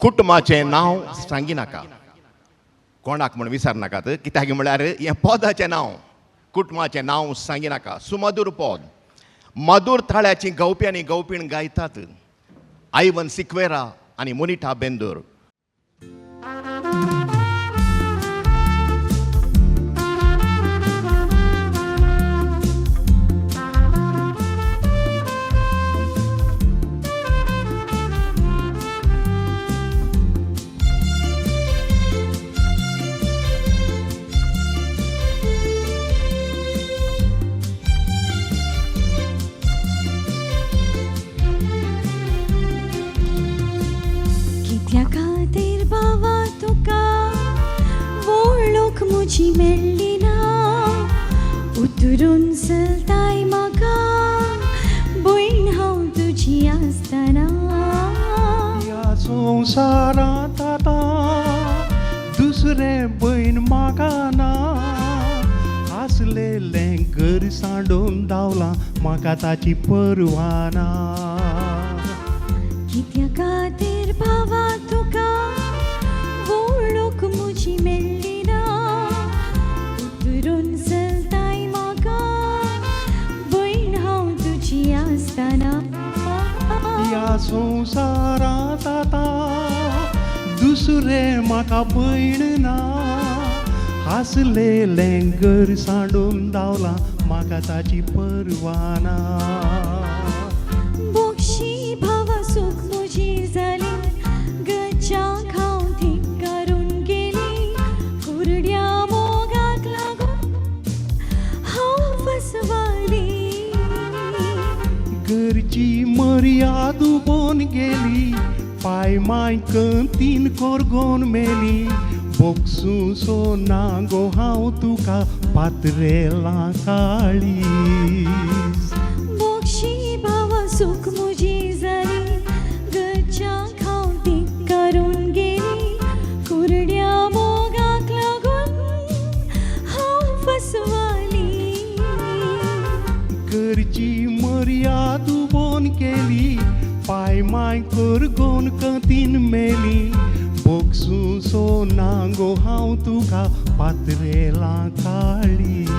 कुटुंबाचें नांव सांगी नाका, कोणाक म्हूण विचार नाकात, कित्याक म्हळ्यार हें पदाचें नांव, कुटुंबाचें नांव सांगी नाका. सुमधूर पद, मधुर थाळ्याची गवपी आनी गवपीण गायतात, आयवन सिक्वेरा आनी मोनिटा बेंदूर. कित्या खातीर बाबा तुका वळख म्हजी मेळ्ळी ना, उतरून चलताय म्हाका भयण हांव तुजी आसतना. या संवसारांत आतां दुसरें भयण म्हाका ना, आसलेलें घर सांडून धांवलां म्हाका ताची पर्वा ना. कित्या खातीर बाबा तुका वळख म्हजी मेळ्ळी ना, उतरून चलताय म्हाका भयण हांव तुजी आसतना. या संवसारांत आतां दुसरें म्हाका भयण ना, आसलेलें घर सांडून धांवलां म्हाका ताची पर्वा ना. बोक्षी भावा सूख म्हजी जाली, गच्चाक हांव धिक्कारून गेली, कुरड्या मोगाक लागून हांव फसवाली. घरची मर्याद उबोन गेली, पाय माय कंतीन कोरगोन मेली, बोगसूं सो नांगो हांव तुका पात्रेलां काळीज. बोक्षी भावा सूख म्हजी जाली, गच्चाक हांव धिक्कारून गेली, कुरड्या मोगाक लागून हांव फसवाली. घरची मर्याद उबोन गेली, पाय माय कोरगोन कंतीन मेली, बोगसूं सो नांगो हांव तुका पात्रेलां काळीज.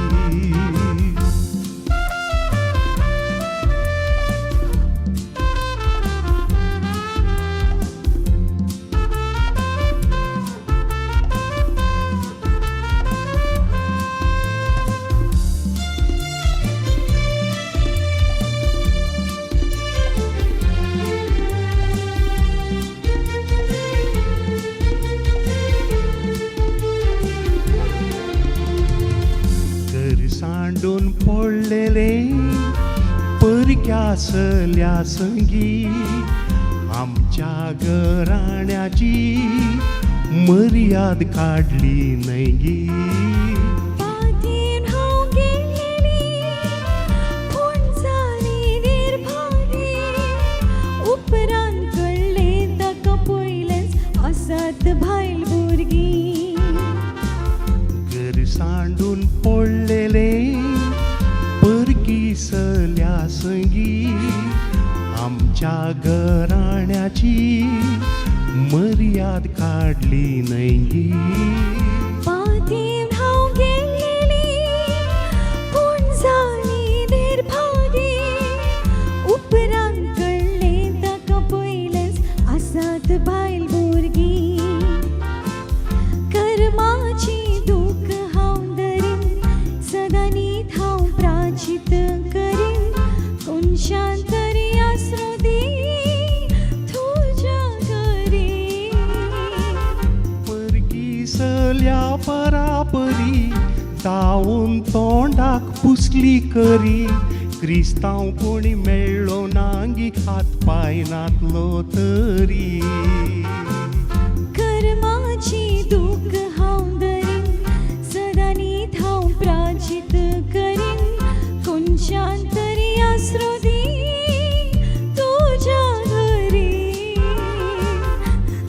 सांडून पडलेले परक्या सल्या संगी, आमच्या घराण्याची मर्याद काडली न्हय गी. पातीन हांव गेल्लेली, पूण जाली निर्भागी, उपरांत कळ्ळें ताका पयलेंच आसात भायल भुरगीं. घर सांडून पडलेले परकी सल्या संगी, आमच्या घराण्याची मर्याद काडली न्हय गी. पातीन हांव गेल्लेली, पूण जाली निर्भागी, उपरांत कळ्ळें ताका पयलेंच आसात भायल भुरगीं. कर्माची दूख हांव धरीन, सदां नीत हांव प्राचित करीन, कोनशान तरी आसरो दी तुज्या घरी. परकी सल्या परापरी धांवून तोंडाक पुसली करी, क्रिस्तांव कोणी मेळ्ळो नांगी हात पाय नातलो तरी. कर्माची दूख हांव धरीन, सदां नीत हांव प्राचित करीन, कोनशान तरी आसरो दी तुज्या घरी.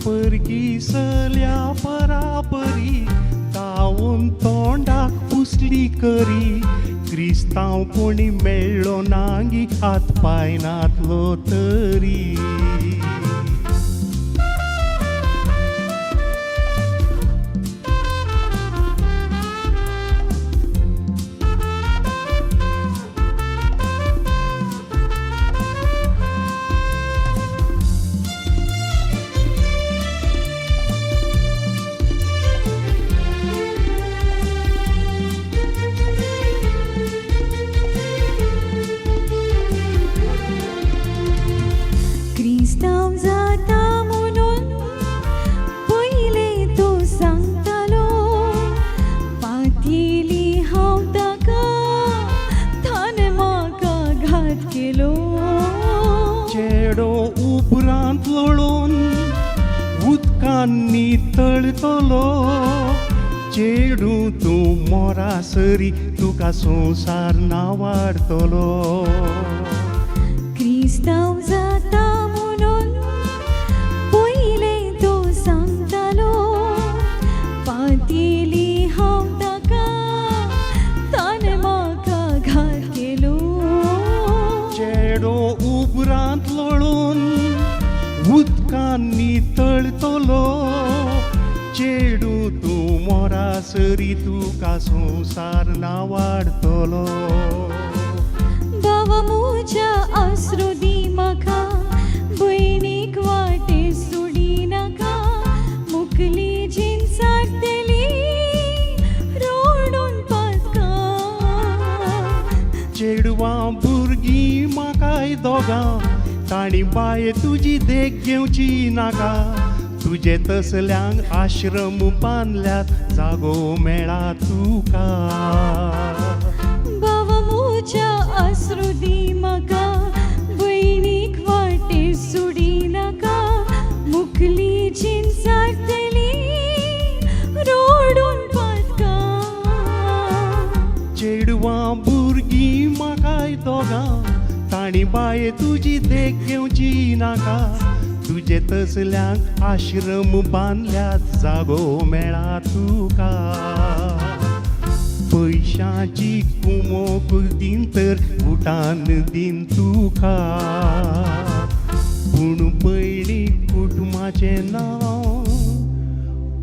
परकी सल्या परापरी धांवून तोंडाक पुसली करी, क्रिस्तांव कोणी मेळ्ळो नांगी हात पाय नातलो तरी. उदकांनी तळतलो चेडू तूं मोरासरी तुका संवसार नावाडतलो क्रिस्तांव जाता म्हणून पयले तो सांगतालो पातेली हांव ताका ताणें म्हाका घातलेलो चेडो उबरांत लोळून उदकांनी तळतलो चेडू तूं मोरासरी तुका संवसार नावाडतलो बाबा म्हज्या आसरो दी म्हाका भयणीक वाटे सोडी नाका मुखली जीन सारतली रोडून पातका चेडवां भुरगीं म्हाकाय दोगां ताणी बाय तुजी देख घेवची नाका तुजे तसल्यांक आश्रम बांदल्यात जागो मेळा तुका बाबा म्हज्या आसरो दी म्हाका भयणीक वाटे सोडी नाका मुखली जीन सारतली रोडून पातका चेडवां भुरगीं म्हाकाय दोगां ताणी बाय तुजी देख घेवची नाका तुजे तसल्यांक आश्रम बांदल्यात जागो मेळा तुका पयशांची कुमोक दिन तर उठान दिन तुका पूण पयली कुटुंबाचें नांव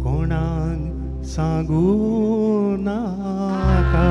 कोणाक सांगू नाका